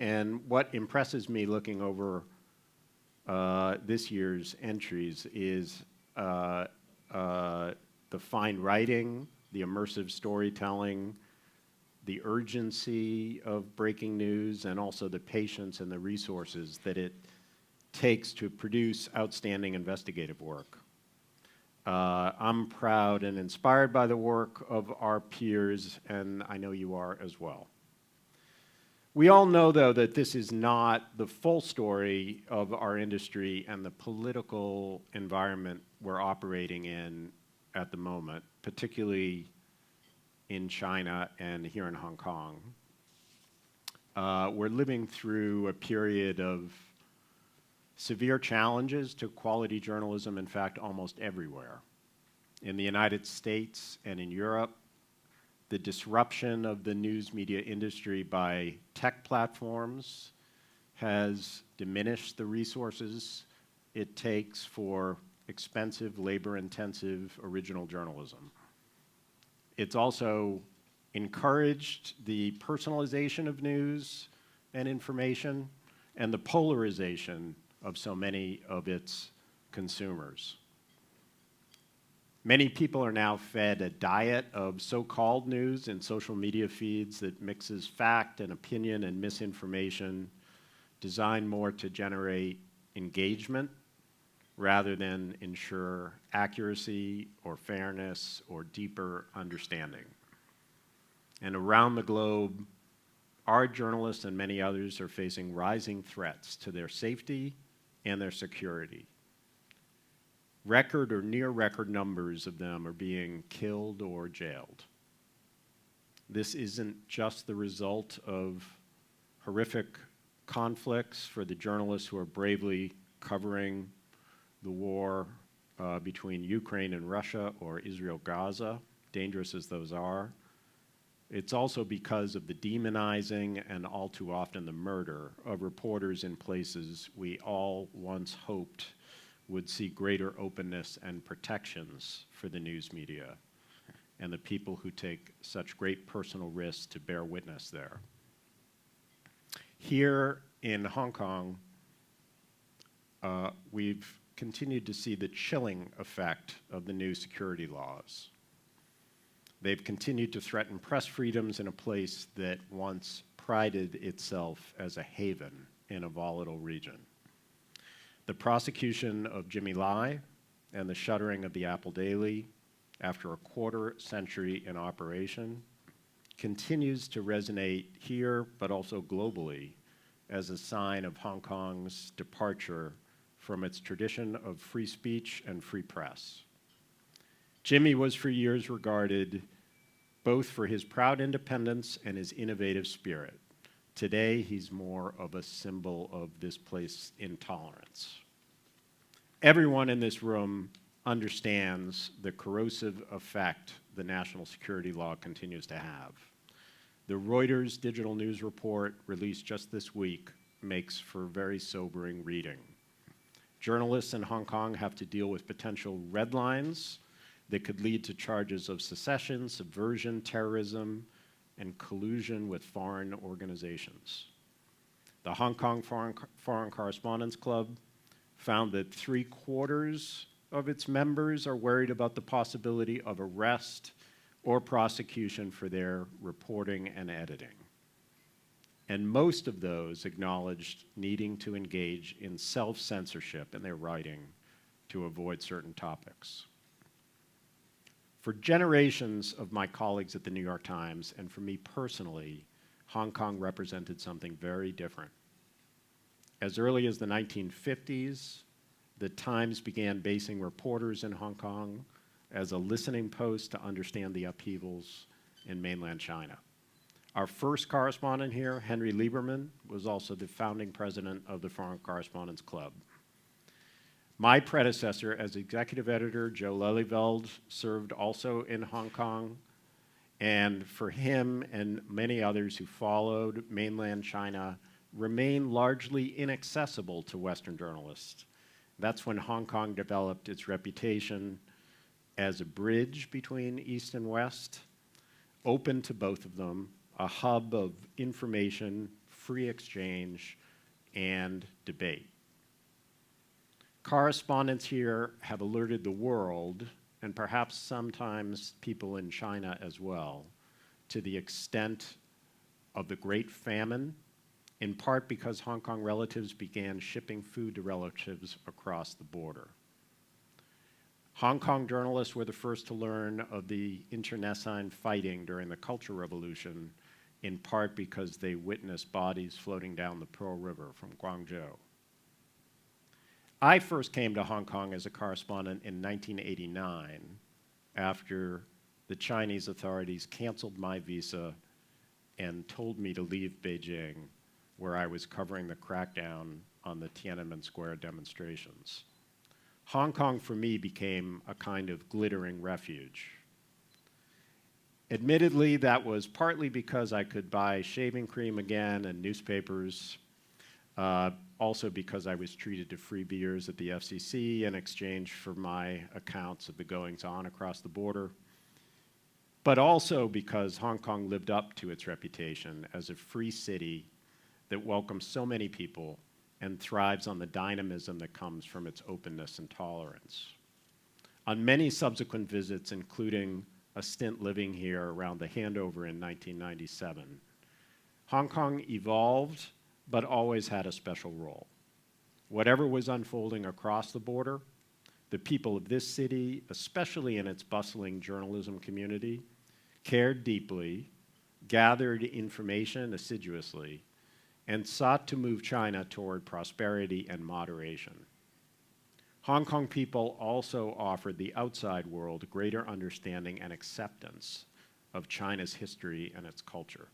And what impresses me looking over this year's entries is the fine writing, the immersive storytelling, the urgency of breaking news, and also the patience and the resources that it takes to produce outstanding investigative work. I'm proud and inspired by the work of our peers, and I know you are as well. We all know, though, that this is not the full story of our industry and the political environment we're operating in at the moment, particularly in China and here in Hong Kong. We're living through a period of severe challenges to quality journalism, in fact, almost everywhere. In the United States and in Europe, the disruption of the news media industry by tech platforms has diminished the resources it takes for expensive, labor-intensive original journalism. It's also encouraged the personalization of news and information and the polarization of so many of its consumers. Many people are now fed a diet of so-called news in social media feeds that mixes fact and opinion and misinformation, designed more to generate engagement rather than ensure accuracy or fairness or deeper understanding. And around the globe, our journalists and many others are facing rising threats to their safety and their security. Record or near record numbers of them are being killed or jailed. This isn't just the result of horrific conflicts for the journalists who are bravely covering the war between Ukraine and Russia or Israel-Gaza, dangerous as those are. It's also because of the demonizing and all too often the murder of reporters in places we all once hoped would see greater openness and protections for the news media and the people who take such great personal risks to bear witness there. Here in Hong Kong, we've continued to see the chilling effect of the new security laws. They've continued to threaten press freedoms in a place that once prided itself as a haven in a volatile region. The prosecution of Jimmy Lai and the shuttering of the Apple Daily after a quarter century in operation continues to resonate here, but also globally, as a sign of Hong Kong's departure from its tradition of free speech and free press. Jimmy was for years regarded both for his proud independence and his innovative spirit. Today, he's more of a symbol of this place's intolerance. Everyone in this room understands the corrosive effect the national security law continues to have. The Reuters digital news report, released just this week, makes for very sobering reading. Journalists in Hong Kong have to deal with potential red lines that could lead to charges of secession, subversion, terrorism, and collusion with foreign organizations. The Hong Kong Foreign Correspondents Club found that 3/4 of its members are worried about the possibility of arrest or prosecution for their reporting and editing. And most of those acknowledged needing to engage in self-censorship in their writing to avoid certain topics. For generations of my colleagues at the New York Times, and for me personally, Hong Kong represented something very different. As early as the 1950s, the Times began basing reporters in Hong Kong as a listening post to understand the upheavals in mainland China. Our first correspondent here, Henry Lieberman, was also the founding president of the Foreign Correspondents Club. My predecessor as executive editor, Joe Lelyveld, served also in Hong Kong, and for him and many others who followed, mainland China remained largely inaccessible to Western journalists. That's when Hong Kong developed its reputation as a bridge between East and West, open to both of them, a hub of information, free exchange and debate. Correspondents here have alerted the world, and perhaps sometimes people in China as well, to the extent of the Great Famine, in part because Hong Kong relatives began shipping food to relatives across the border. Hong Kong journalists were the first to learn of the internecine fighting during the Cultural Revolution, in part because they witnessed bodies floating down the Pearl River from Guangzhou. I first came to Hong Kong as a correspondent in 1989 after the Chinese authorities canceled my visa and told me to leave Beijing, where I was covering the crackdown on the Tiananmen Square demonstrations. Hong Kong, for me, became a kind of glittering refuge. Admittedly, that was partly because I could buy shaving cream again and newspapers, also because I was treated to free beers at the FCC in exchange for my accounts of the goings-on across the border, but also because Hong Kong lived up to its reputation as a free city that welcomes so many people and thrives on the dynamism that comes from its openness and tolerance. On many subsequent visits, including a stint living here around the handover in 1997, Hong Kong evolved but always had a special role. Whatever was unfolding across the border, the people of this city, especially in its bustling journalism community, cared deeply, gathered information assiduously, and sought to move China toward prosperity and moderation. Hong Kong people also offered the outside world greater understanding and acceptance of China's history and its culture.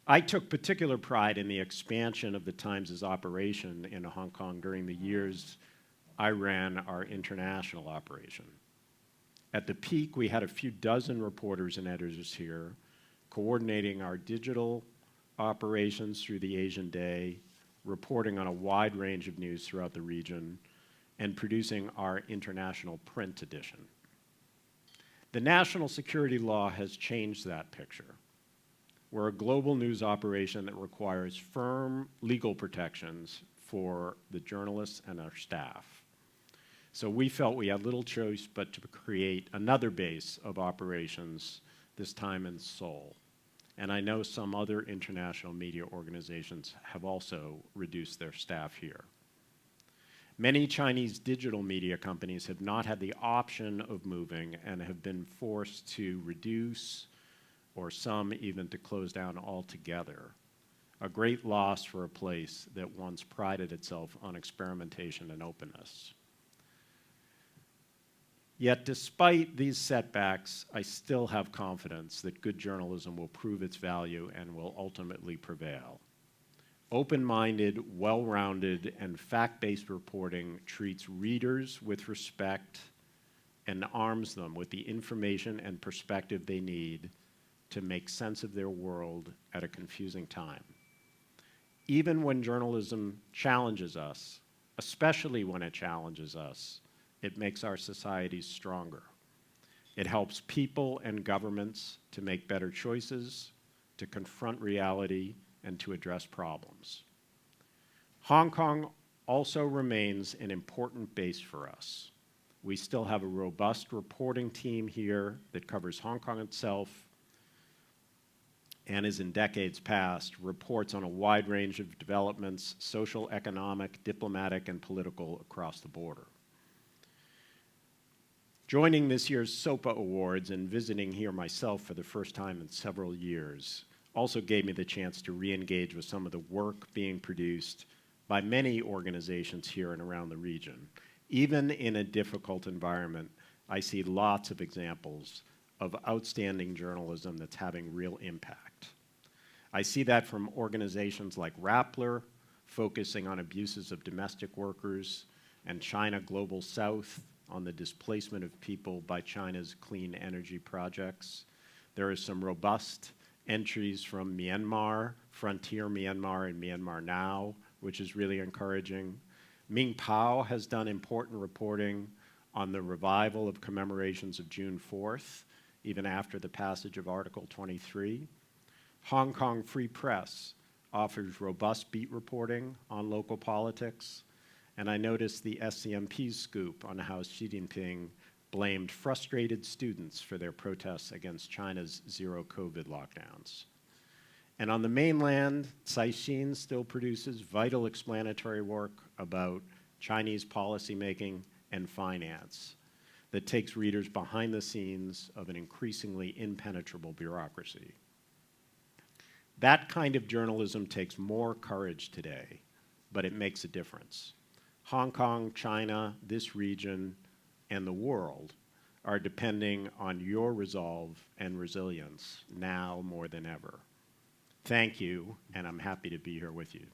I took particular pride in the expansion of the Times' operation in Hong Kong during the years I ran our international operation. At the peak, we had a few dozen reporters and editors here, coordinating our digital operations through the Asian Day, reporting on a wide range of news throughout the region, and producing our international print edition. The national security law has changed that picture. We're a global news operation that requires firm legal protections for the journalists and our staff. So we felt we had little choice but to create another base of operations, this time in Seoul. And I know some other international media organizations have also reduced their staff here. Many Chinese digital media companies have not had the option of moving and have been forced to reduce, or some even to close down altogether. A great loss for a place that once prided itself on experimentation and openness. Yet despite these setbacks, I still have confidence that good journalism will prove its value and will ultimately prevail. Open-minded, well-rounded, and fact-based reporting treats readers with respect and arms them with the information and perspective they need to make sense of their world at a confusing time. Even when journalism challenges us, especially when it challenges us, it makes our societies stronger. It helps people and governments to make better choices, to confront reality, and to address problems. Hong Kong also remains an important base for us. We still have a robust reporting team here that covers Hong Kong itself and, as in decades past, reports on a wide range of developments, social, economic, diplomatic, and political across the border. Joining this year's SOPA Awards and visiting here myself for the first time in several years also gave me the chance to re-engage with some of the work being produced by many organizations here and around the region. Even in a difficult environment, I see lots of examples of outstanding journalism that's having real impact. I see that from organizations like Rappler, focusing on abuses of domestic workers, and China Global South, on the displacement of people by China's clean energy projects. There are some robust entries from Myanmar, Frontier Myanmar and Myanmar Now, which is really encouraging. Ming Pao has done important reporting on the revival of commemorations of June 4th, even after the passage of Article 23. Hong Kong Free Press offers robust beat reporting on local politics, and I noticed the SCMP's scoop on how Xi Jinping blamed frustrated students for their protests against China's zero-COVID lockdowns. And on the mainland, Caixin still produces vital explanatory work about Chinese policymaking and finance that takes readers behind the scenes of an increasingly impenetrable bureaucracy. That kind of journalism takes more courage today, but it makes a difference. Hong Kong, China, this region, and the world are depending on your resolve and resilience now more than ever. Thank you, and I'm happy to be here with you.